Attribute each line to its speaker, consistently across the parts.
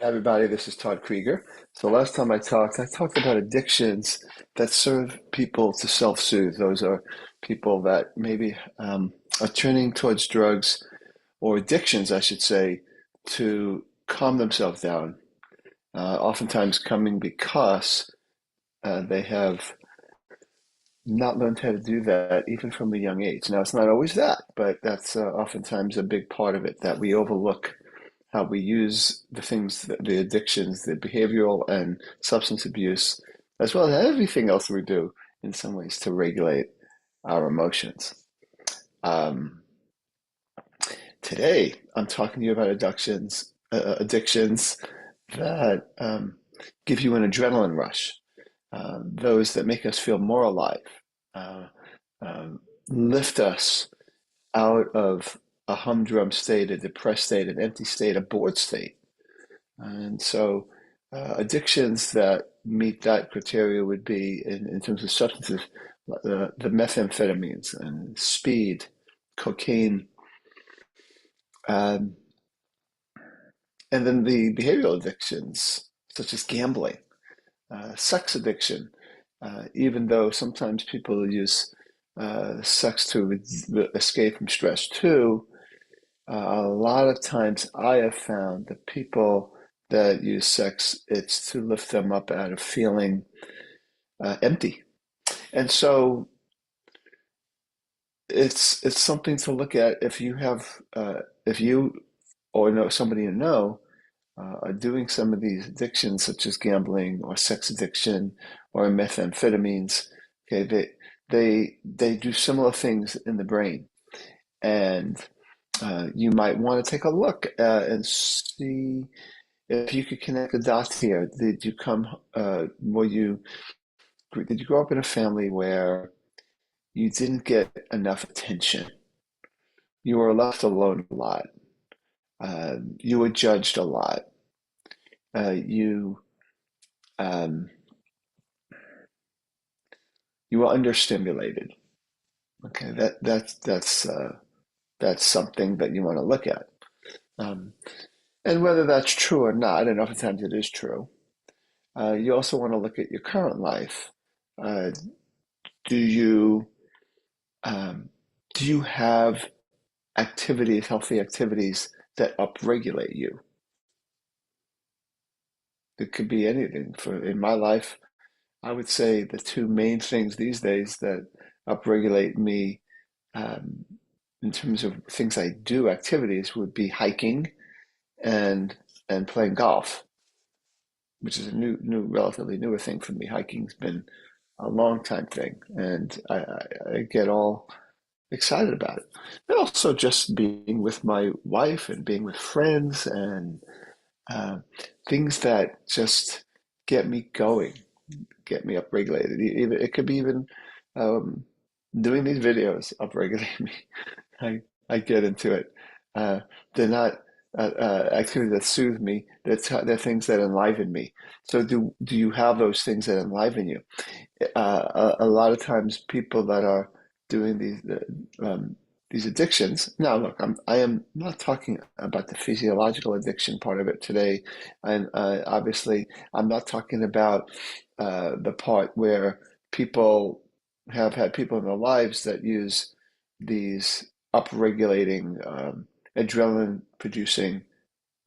Speaker 1: Everybody, this is Todd Creager. So last time I talked about addictions that serve people to self-soothe. Those are people that maybe are turning towards drugs or addictions, I should say, to calm themselves down. Oftentimes coming because they have not learned how to do that even from a young age. Now, it's not always that, but that's oftentimes a big part of it that we overlook how we use the things, the addictions, the behavioral and substance abuse, as well as everything else we do in some ways to regulate our emotions. Um, Today, I'm talking to you about addictions that give you an adrenaline rush, those that make us feel more alive, uh, um, lift us out of a humdrum state, a depressed state, an empty state, a bored state. And so, addictions that meet that criteria would be, in terms of substances, the methamphetamines and speed, cocaine, um, and then the behavioral addictions, such as gambling, sex addiction, even though sometimes people use sex to escape from stress too. A lot of times I have found that people that use sex, it's to lift them up out of feeling empty. And so it's something to look at if you have if you or know somebody you know are doing some of these addictions such as gambling or sex addiction or methamphetamines. Okay, they do similar things in the brain, and you might want to take a look and see if you could connect the dots here. Did you grow up in a family where you didn't get enough attention? You were left alone a lot. You were judged a lot. You um, you were understimulated. Okay, that's something that you want to look at. Um, and whether that's true or not, and oftentimes it is true, you also want to look at your current life. Uh, do you um, do you have activities, healthy activities that upregulate you? It could be anything. For in my life, I would say the two main things these days that upregulate me, um, in terms of things I do, activities, would be hiking and playing golf, which is a relatively newer thing for me. Hiking's been a long time thing, and I get all excited about it. But also just being with my wife and being with friends and uh, things that just get me going, get me upregulated. It could be even um, doing these videos upregulate me. I I get into it. Uh, they're not activities that soothe me. They're things that enliven me. So do you have those things that enliven you? A lot of times, people that are doing these addictions. Now, look, I am not talking about the physiological addiction part of it today, and obviously, I'm not talking about the part where people have had people in their lives that use these upregulating, adrenaline-producing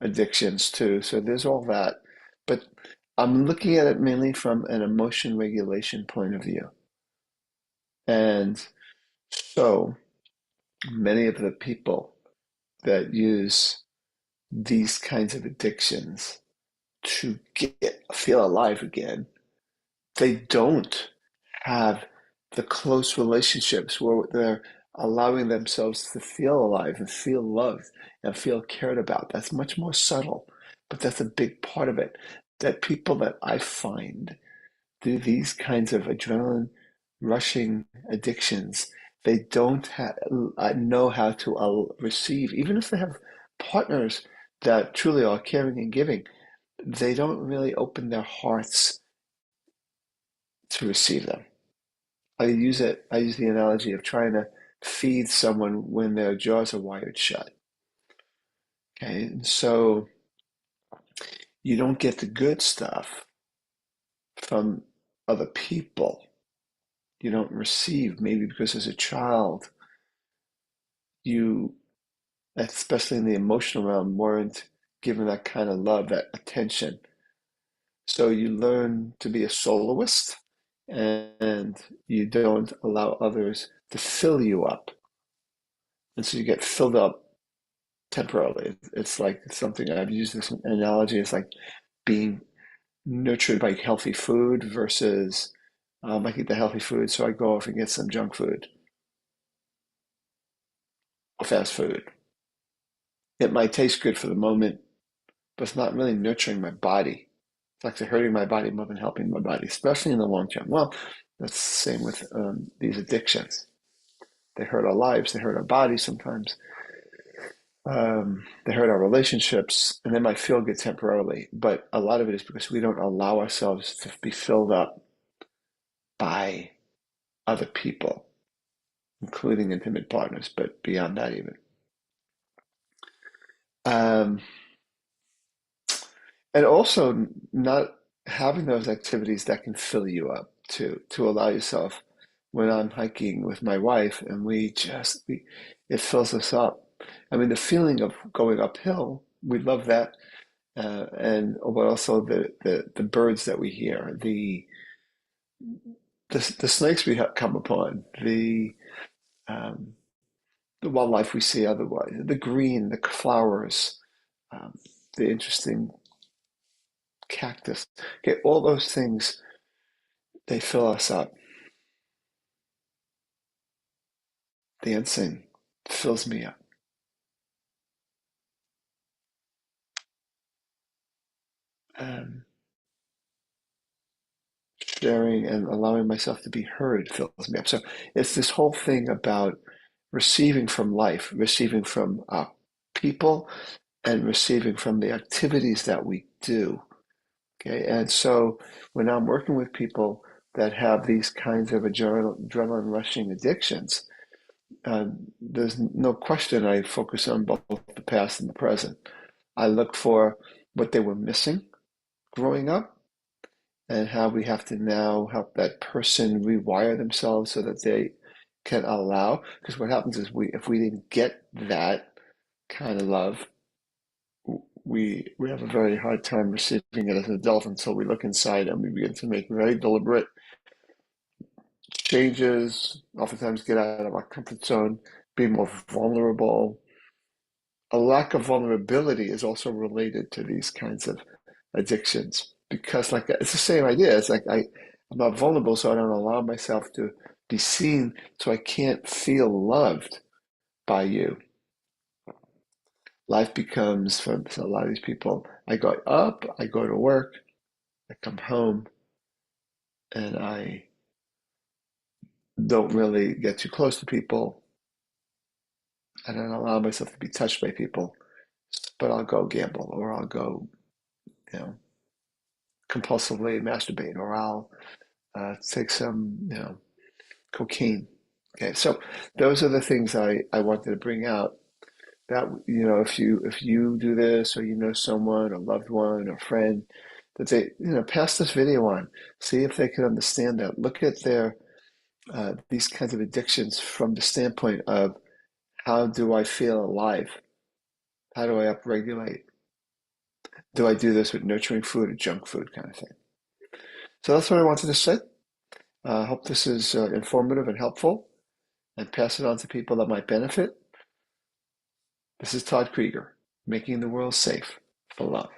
Speaker 1: addictions too. So there's all that, but I'm looking at it mainly from an emotion regulation point of view. And so many of the people that use these kinds of addictions to feel alive again, they don't have the close relationships where they're allowing themselves to feel alive and feel loved and feel cared about. That's much more subtle, but that's a big part of it. That people that I find do these kinds of adrenaline rushing addictions, they don't know how to receive, even if they have partners that truly are caring and giving, they don't really open their hearts to receive them. I use the analogy of trying to feed someone when their jaws are wired shut. Okay, and so you don't get the good stuff from other people. You don't receive, maybe because as a child, you, especially in the emotional realm, weren't given that kind of love, that attention. So you learn to be a soloist and you don't allow others to fill you up. And so you get filled up temporarily. It's like something I've used this analogy. It's like being nurtured by healthy food versus I eat the healthy food, so I go off and get some junk food or fast food. It might taste good for the moment, but it's not really nurturing my body. It's actually hurting my body more than helping my body, especially in the long term. Well, that's the same with these addictions. They hurt our lives, they hurt our bodies sometimes. They hurt our relationships, and they might feel good temporarily, but a lot of it is because we don't allow ourselves to be filled up by other people, including intimate partners, but beyond that even. Um, and also not having those activities that can fill you up to allow yourself when I'm hiking with my wife and it fills us up. I mean, the feeling of going uphill, we love that. And but also the birds that we hear, the snakes we come upon, um, the wildlife we see otherwise, the green, the flowers, um, the interesting cactus. Okay, all those things, they fill us up. Dancing fills me up. Um, Sharing and allowing myself to be heard fills me up. So it's this whole thing about receiving from life, receiving from people, and receiving from the activities that we do. Okay, and so when I'm working with people that have these kinds of adrenaline rushing addictions, there's no question I focus on both the past and the present. I look for what they were missing growing up and how we have to now help that person rewire themselves so that they can allow. Because what happens is if we didn't get that kind of love, we have a very hard time receiving it as an adult until we look inside and we begin to make very deliberate changes, oftentimes get out of our comfort zone, be more vulnerable. A lack of vulnerability is also related to these kinds of addictions because like it's the same idea. It's like I'm not vulnerable, so I don't allow myself to be seen, so I can't feel loved by you. Life becomes for a lot of these people, I go up, I go to work, I come home, and I don't really get too close to people. I don't allow myself to be touched by people, but I'll go gamble or I'll go, you know, compulsively masturbate or I'll take some, cocaine. Okay, so those are the things I wanted to bring out. That if you do this or you know someone, a loved one, or friend, that they pass this video on. See if they can understand that. Look at their these kinds of addictions from the standpoint of how do I feel alive? How do I upregulate? Do I do this with nurturing food or junk food kind of thing? So that's what I wanted to say. I hope this is informative and helpful and pass it on to people that might benefit. This is Todd Creager, making the world safe for love.